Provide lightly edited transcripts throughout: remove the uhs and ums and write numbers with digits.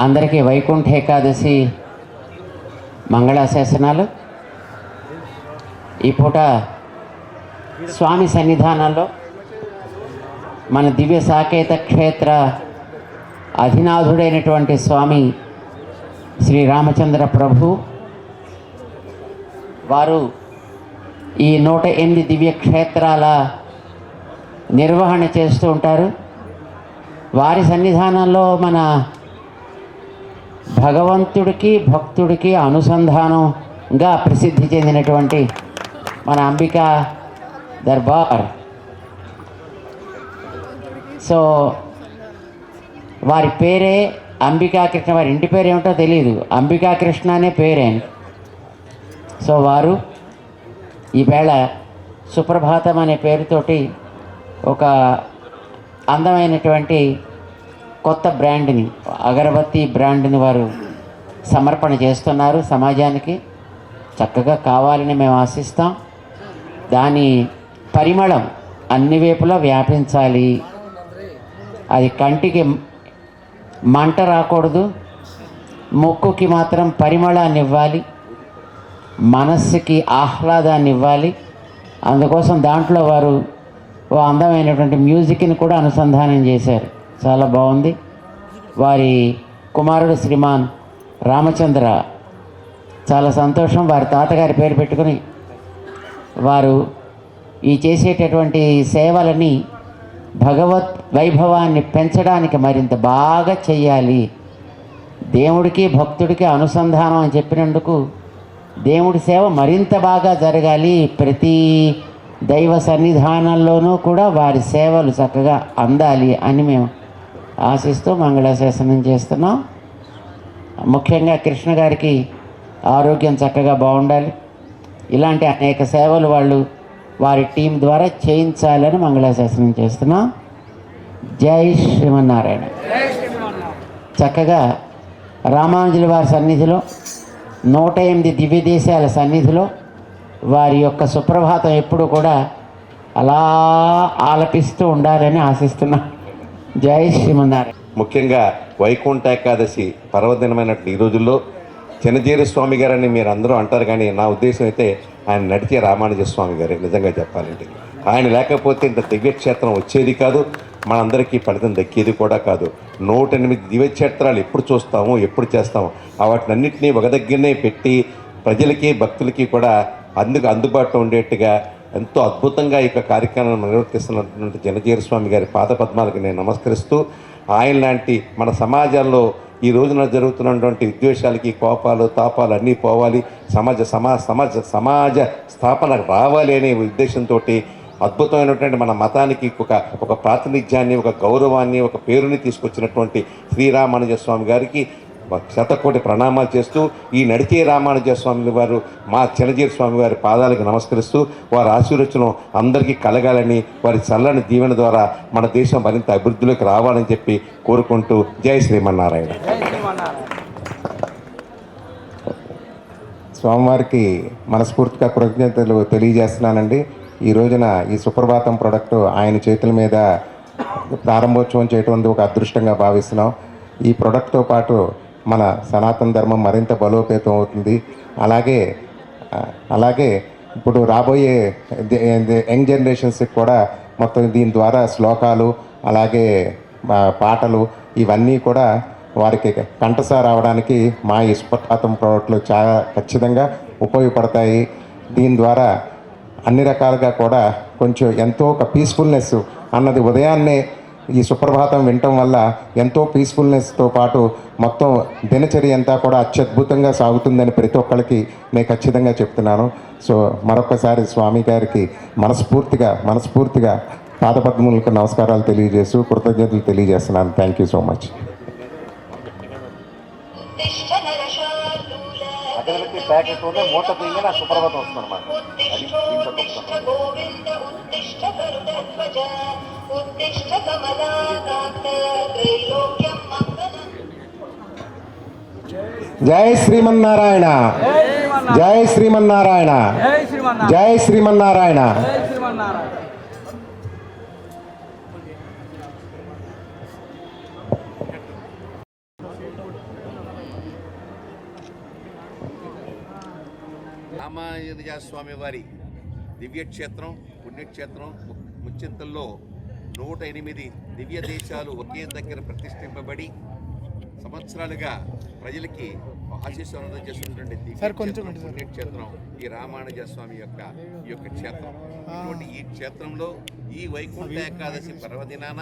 అందరికీ వైకుంఠ ఏకాదశి మంగళాశాసనాలు. ఈ పూట స్వామి సన్నిధానంలో మన దివ్య సాకేత క్షేత్ర అధినాథుడైనటువంటి స్వామి శ్రీరామచంద్ర ప్రభు వారు ఈ 108 దివ్య క్షేత్రాల నిర్వహణ చేస్తూ ఉంటారు. వారి సన్నిధానంలో మన భగవంతుడికి భక్తుడికి అనుసంధానంగా ప్రసిద్ధి చెందినటువంటి మన అంబికా దర్బార్. సో వారి పేరే అంబికా కృష్ణ. వారి ఇంటి పేరు ఏమిటో తెలియదు, అంబికా కృష్ణ అనే పేరే. సో వారు ఈవేళ సుప్రభాతం అనే పేరుతోటి ఒక అందమైనటువంటి కొత్త బ్రాండ్ని, అగరబత్తి బ్రాండ్ని వారు సమర్పణ చేస్తున్నారు సమాజానికి. చక్కగా కావాలని మేము ఆశిస్తాం. దాని పరిమళం అన్ని వైపులా వ్యాపించాలి. అది కంటికి మంట రాకూడదు, ముక్కుకి మాత్రం పరిమళాన్ని ఇవ్వాలి, మనస్సుకి ఆహ్లాదాన్ని ఇవ్వాలి. అందుకోసం దాంట్లో వారు ఓ అందమైనటువంటి మ్యూజిక్ని కూడా అనుసంధానం చేశారు. చాలా బాగుంది. వారి కుమారుడు శ్రీమాన్ రామచంద్ర, చాలా సంతోషం. వారి తాతగారి పేరు పెట్టుకుని వారు ఈ చేసేటటువంటి సేవలని భగవత్ వైభవాన్ని పెంచడానికి మరింత బాగా చెయ్యాలి. దేవుడికి భక్తుడికి అనుసంధానం అని చెప్పినందుకు దేవుడి సేవ మరింత బాగా జరగాలి. ప్రతి దైవ సన్నిధానంలోనూ కూడా వారి సేవలు చక్కగా అందాలి అని మేము ఆశిస్తూ మంగళాశాసనం చేస్తున్నాం. ముఖ్యంగా కృష్ణ గారికి ఆరోగ్యం చక్కగా బాగుండాలి. ఇలాంటి అనేక సేవలు వాళ్ళు వారి టీం ద్వారా చేయించాలని మంగళాశాసనం చేస్తున్నాం. జై శ్రీమన్నారాయణ. చక్కగా రామానుజుల వారి సన్నిధిలో 108 దివ్య దేశాల సన్నిధిలో వారి యొక్క సుప్రభాతం ఎప్పుడు కూడా అలా ఆలపిస్తూ ఉండాలని ఆశిస్తున్నాం. జై శ్రీమన్నారాయణ. ముఖ్యంగా వైకుంఠ ఏకాదశి పర్వదినమైనట్టు ఈ రోజుల్లో చిన్నజీర స్వామి గారని మీరు అందరూ అంటారు, కానీ నా ఉద్దేశం అయితే ఆయన నడిచే రామానుజ స్వామి గారే. నిజంగా చెప్పాలంటే ఆయన లేకపోతే ఇంత దివ్యక్షేత్రం వచ్చేది కాదు, మనందరికీ ఫలితం దక్కేది కూడా కాదు. 108 దివ్యక్షేత్రాలు ఎప్పుడు చూస్తాము, ఎప్పుడు చేస్తాము, వాటినన్నింటినీ ఒక దగ్గరనే పెట్టి ప్రజలకి భక్తులకి కూడా అందుబాటులో ఉండేట్టుగా ఎంతో అద్భుతంగా ఈ కార్యక్రమాన్ని నిర్వర్తిస్తున్నటువంటి చిన్నజీర స్వామి గారి పాదపద్మాలకు నేను నమస్కరిస్తూ, ఆయన లాంటి మన సమాజంలో ఈ రోజున జరుగుతున్నటువంటి విద్వేషాలకి, కోపాలు, తాపాలు అన్నీ పోవాలి, సమాజ స్థాపన రావాలి అనే ఉద్దేశంతో అద్భుతమైనటువంటి మన మతానికి ఒక ప్రాతినిధ్యాన్ని, ఒక గౌరవాన్ని, ఒక పేరుని తీసుకొచ్చినటువంటి శ్రీరామానుజ స్వామి గారికి శతకోటి ప్రణామాలు చేస్తూ, ఈ నడిచే రామానుజ స్వామి వారు మా చిన్నజీర స్వామి వారి పాదాలకు నమస్కరిస్తూ, వారి ఆశీర్వచనం అందరికీ కలగాలని, వారి చల్లని దీవెన ద్వారా మన దేశం మరింత అభివృద్ధిలోకి రావాలని చెప్పి కోరుకుంటూ జై శ్రీమన్నారాయణ. స్వామివారికి మనస్ఫూర్తిగా కృతజ్ఞతలు తెలియజేస్తున్నానండి. ఈ రోజున ఈ సుప్రభాతం ప్రోడక్ట్ ఆయన చేతుల మీద ప్రారంభోత్సవం చేయడం ఒక అదృష్టంగా భావిస్తున్నాం. ఈ ప్రోడక్ట్తో పాటు మన సనాతన ధర్మం మరింత బలోపేతం అవుతుంది. అలాగే ఇప్పుడు రాబోయే యంగ్ జనరేషన్స్కి కూడా మొత్తం దీని ద్వారా శ్లోకాలు, అలాగే పాటలు ఇవన్నీ కూడా వారికి కంఠసా రావడానికి మా ఈ సుప్రభాతం ప్రోడక్ట్లు చాలా ఖచ్చితంగా ఉపయోగపడతాయి. దీని ద్వారా అన్ని రకాలుగా కూడా కొంచెం ఎంతో ఒక పీస్ఫుల్నెస్ అన్నది ఉదయాన్నే ఈ సుప్రభాతం వినటం వల్ల ఎంతో పీస్ఫుల్నెస్తో పాటు మొత్తం దినచర్య అంతా కూడా అత్యద్భుతంగా సాగుతుందని ప్రతి ఒక్కరికి నేను ఖచ్చితంగా చెప్తున్నాను. సో మరొకసారి స్వామి గారికి మనస్ఫూర్తిగా పాదపద్మములకు నమస్కారాలు తెలియజేస్తూ కృతజ్ఞతలు తెలియజేస్తున్నాను. Thank you so much. Packet మూట తీయగా నా సుప్రభాతం వస్తుంది అన్నమాట. జై శ్రీమన్నారాయణ, జై శ్రీమన్నారాయణ, జై శ్రీమన్నారాయణ. రామానుజ స్వామి వారి దివ్యక్షేత్రం పుణ్యక్షేత్రం ముచ్చింతల్లో 108 దివ్య దేశాలు ఒకే దగ్గర ప్రతిష్ఠింపబడి సంవత్సరాలుగా ప్రజలకి ఆశీస్సులు అందజేస్తున్నటువంటి పుణ్యక్షేత్రం ఈ రామానుజ స్వామి ఈ యొక్క క్షేత్రం. ఇటువంటి ఈ క్షేత్రంలో ఈ వైకుంఠ ఏకాదశి పర్వదినాన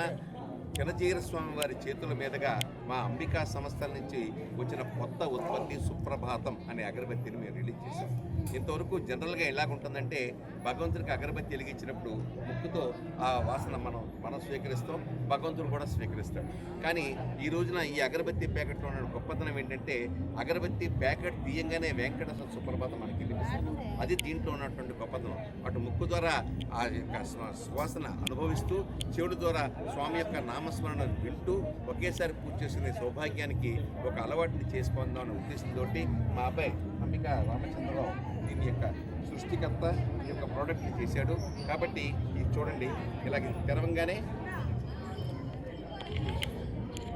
చినజీర స్వామి వారి చేతుల మీదుగా మా అంబికా సంస్థల నుంచి వచ్చిన కొత్త ఉత్పత్తి సుప్రభాతం అనే అగరబత్తిని మేము రిలీజ్ చేశాం. ఇంతవరకు జనరల్గా ఎలాగుంటుందంటే భగవంతుడికి అగరబత్తి వెలిగించినప్పుడు ముక్కుతో ఆ వాసన మనం స్వీకరిస్తాం, భగవంతుడు కూడా స్వీకరిస్తాడు. కానీ ఈ రోజున ఈ అగరబత్తి ప్యాకెట్లో ఉన్న గొప్పతనం ఏంటంటే అగరబత్తి ప్యాకెట్ తీయంగానే వెంకటేశ్వర సుప్రభాతం మనకి వినిపిస్తుంది. అది దీంట్లో ఉన్నటువంటి గొప్పతనం. అటు ముక్కు ద్వారా ఆ యొక్క సువాసన అనుభవిస్తూ చెవుడు ద్వారా స్వామి యొక్క నామస్మరణ వింటూ ఒకేసారి పూజ చేసుకునే సౌభాగ్యానికి ఒక అలవాటుని చేసుకుందాం అనే ఉద్దేశంతో మా అబ్బాయి అంబికా రామచంద్రరావు దీని యొక్క సృష్టికర్త ఈ యొక్క ప్రోడక్ట్ని చేశాడు. కాబట్టి ఇది చూడండి, ఇలాగ తెరవంగానే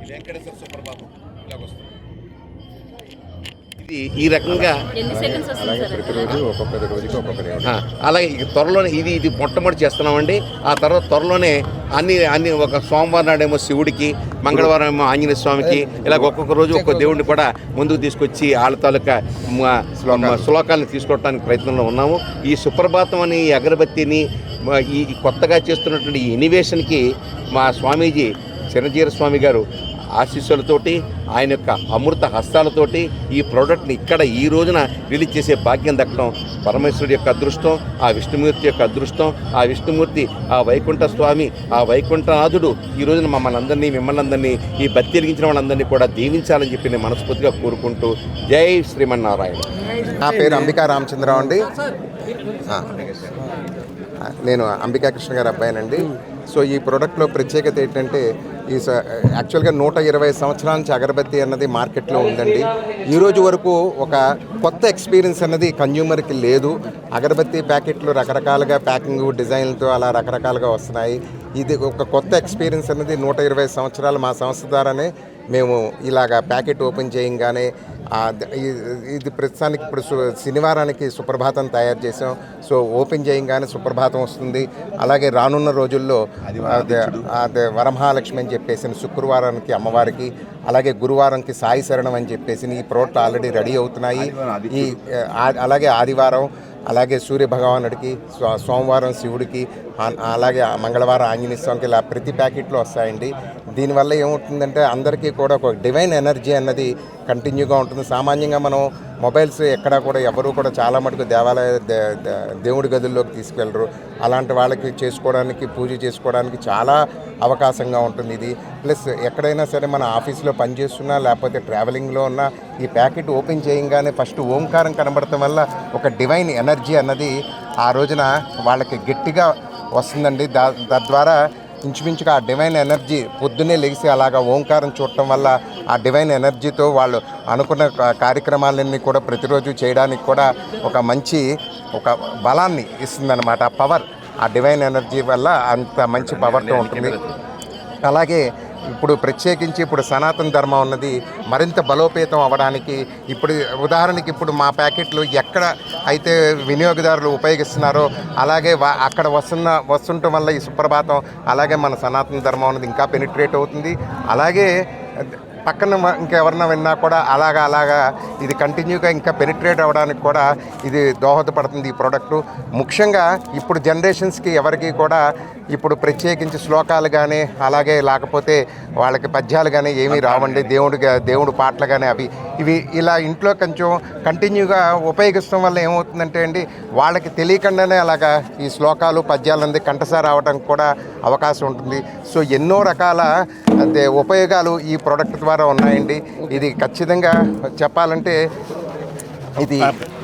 ఈ వెంకటేశ్వర సుప్రభాతం ఇలాగ వస్తుంది. ఇది ఈ రకంగా అలాగే త్వరలోనే ఇది మొట్టమొదటి చేస్తున్నామండి. ఆ తర్వాత త్వరలోనే అన్ని ఒక సోమవారం నాడేమో శివుడికి, మంగళవారం ఏమో ఆంజనేయ స్వామికి, ఇలాగ ఒక్కొక్క రోజు ఒక్కొక్క దేవుడిని కూడా ముందుకు తీసుకొచ్చి వాళ్ళ తాలూకా శ్లోకాలను తీసుకోవడానికి ప్రయత్నంలో ఉన్నాము. ఈ సుప్రభాతం అని ఈ అగరబత్తిని ఈ కొత్తగా చేస్తున్నటువంటి ఈ ఇన్నోవేషన్కి మా స్వామీజీ చినజీర స్వామి గారు ఆశీస్సులతోటి ఆయన యొక్క అమృత హస్తాలతోటి ఈ ప్రోడక్ట్ని ఇక్కడ ఈ రోజున రిలీజ్ చేసే భాగ్యం దక్కడం పరమేశ్వరుడి యొక్క అదృష్టం, ఆ విష్ణుమూర్తి యొక్క అదృష్టం. ఆ విష్ణుమూర్తి, ఆ వైకుంఠ స్వామి, ఆ వైకుంఠనాథుడు ఈ రోజున మిమ్మల్ని అందరినీ ఈ బత్తి వెలిగించిన వాళ్ళందరినీ కూడా దీవించాలని చెప్పి నేను మనస్ఫూర్తిగా కోరుకుంటూ జై శ్రీమన్నారాయణ. నా పేరు అంబికా రామచంద్రరావు అండి. నేను అంబికా కృష్ణ గారి అబ్బాయినండి. సో ఈ ప్రోడక్ట్లో ప్రత్యేకత ఏంటంటే యాక్చువల్గా 120 సంవత్సరాల నుంచి అగరబత్తి అన్నది మార్కెట్లో ఉందండి. ఈరోజు వరకు ఒక కొత్త ఎక్స్పీరియన్స్ అన్నది కన్జ్యూమర్కి లేదు. అగరబత్తి ప్యాకెట్లు రకరకాలుగా ప్యాకింగ్ డిజైన్లతో అలా రకరకాలుగా వస్తున్నాయి. ఇది ఒక కొత్త ఎక్స్పీరియన్స్ అన్నది 120 సంవత్సరాలు మా సంస్థ ద్వారానే మేము ఇలాగా ప్యాకెట్ ఓపెన్ చేయంగానే ఇది ప్రస్తుతానికి ఇప్పుడు శనివారానికి సుప్రభాతం తయారు చేసాం. సో ఓపెన్ చేయంగానే సుప్రభాతం వస్తుంది. అలాగే రానున్న రోజుల్లో అదే వరమహాలక్ష్మి అని చెప్పేసి శుక్రవారానికి అమ్మవారికి, అలాగే గురువారంకి సాయి శరణం అని చెప్పేసి ఈ ప్రోడక్ట్ ఆల్రెడీ రెడీ అవుతున్నాయి. అలాగే ఆదివారం అలాగే సూర్య భగవానుడికి, సోమవారం శివుడికి, అలాగే మంగళవారం ఆంజనేయ స్వామికి ఇలా ప్రతి ప్యాకెట్లో వస్తాయండి. దీనివల్ల ఏమవుతుందంటే అందరికీ కూడా ఒక డివైన్ ఎనర్జీ అన్నది కంటిన్యూగా ఉంటుంది. సామాన్యంగా మనం మొబైల్స్ ఎక్కడా కూడా ఎవరు కూడా చాలా మటుకు దేవుడి గదుల్లోకి తీసుకెళ్ళరు. అలాంటి వాళ్ళకి చేసుకోవడానికి, పూజ చేసుకోవడానికి చాలా అవకాశంగా ఉంటుంది ఇది. ప్లస్ ఎక్కడైనా సరే మన ఆఫీస్లో పనిచేస్తున్నా లేకపోతే ట్రావెలింగ్లో ఉన్న ఈ ప్యాకెట్ ఓపెన్ చేయగానే ఫస్ట్ ఓంకారం కనబడటం వల్ల ఒక డివైన్ ఎనర్జీ అన్నది ఆ రోజున వాళ్ళకి గట్టిగా వస్తుందండి. తద్వారా ఇంచుమించుగా ఆ డివైన్ ఎనర్జీ పొద్దున్నే లెగిసి అలాగా ఓంకారం చూడటం వల్ల ఆ డివైన్ ఎనర్జీతో వాళ్ళు అనుకున్న కార్యక్రమాలన్నీ కూడా ప్రతిరోజు చేయడానికి కూడా ఒక మంచి బలాన్ని ఇస్తుందన్నమాట. ఆ పవర్, ఆ డివైన్ ఎనర్జీ వల్ల అంత మంచి పవర్తో ఉంటుంది. అలాగే ఇప్పుడు ప్రత్యేకించి ఇప్పుడు సనాతన ధర్మం ఉన్నది మరింత బలోపేతం అవ్వడానికి ఇప్పుడు ఉదాహరణకి ఇప్పుడు మా ప్యాకెట్లు ఎక్కడ అయితే వినియోగదారులు ఉపయోగిస్తున్నారో అలాగే అక్కడ వస్తుండటం వల్ల ఈ సుప్రభాతం అలాగే మన సనాతన ధర్మం అనేది ఇంకా పెనిట్రేట్ అవుతుంది. అలాగే పక్కన ఇంకెవరన్నా విన్నా కూడా అలాగా ఇది కంటిన్యూగా ఇంకా పెనిట్రేట్ అవ్వడానికి కూడా ఇది దోహదపడుతుంది ఈ ప్రోడక్టు. ముఖ్యంగా ఇప్పుడు జనరేషన్స్కి ఎవరికి కూడా ఇప్పుడు ప్రత్యేకించి శ్లోకాలు కానీ అలాగే లేకపోతే వాళ్ళకి పద్యాలు కానీ ఏమీ రావండి. దేవుడు పాటలు కానీ ఇవి ఇలా ఇంట్లో కొంచెం కంటిన్యూగా ఉపయోగిస్తాం వల్ల ఏమవుతుందంటే అండి వాళ్ళకి తెలియకుండానే అలాగా ఈ శ్లోకాలు పద్యాలు అనేది కంఠసార రావడానికి కూడా అవకాశం ఉంటుంది. సో ఎన్నో రకాల ఉపయోగాలు ఈ ప్రోడక్ట్ ద్వారా ఉన్నాయండి. ఇది ఖచ్చితంగా చెప్పాలంటే ఇది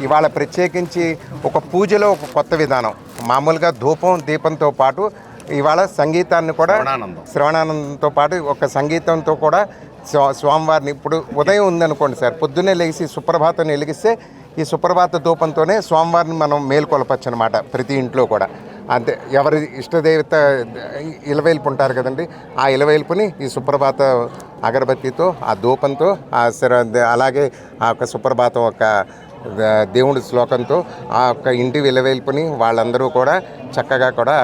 ఇవాళ ప్రత్యేకించి ఒక పూజలో ఒక కొత్త విధానం. మామూలుగా ధూపం దీపంతో పాటు ఇవాళ సంగీతాన్ని కూడా శ్రవణానందంతో పాటు ఒక సంగీతంతో కూడా స్వామివారిని ఇప్పుడు ఉదయం ఉందనుకోండి సార్, పొద్దున్నే లేచి సుప్రభాతాన్ని వెలిగిస్తే ఈ సుప్రభాత ధూపంతోనే స్వామివారిని మనం మేల్కొలపచ్చు అనమాట. ప్రతి ఇంట్లో కూడా అంతే. ఎవరి ఇష్టదేవత ఇలవేల్పు ఉంటారు కదండి, ఆ ఇలవేల్పుని ఈ సుప్రభాత అగరబత్తితో ఆ ధూపంతో అలాగే ఆ యొక్క సుప్రభాతం ఒక దేవుడి శ్లోకంతో ఆ యొక్క ఇంటి విలవేల్పుని వాళ్ళందరూ కూడా చక్కగా కూడా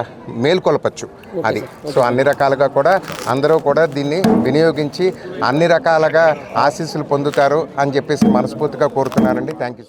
మేల్కొల్పచ్చు అది. సో అన్ని రకాలుగా కూడా అందరూ కూడా దీన్ని వినియోగించి అన్ని రకాలుగా ఆశీస్సులు పొందుతారు అని చెప్పేసి మనస్ఫూర్తిగా కోరుతున్నానండి. Thank you.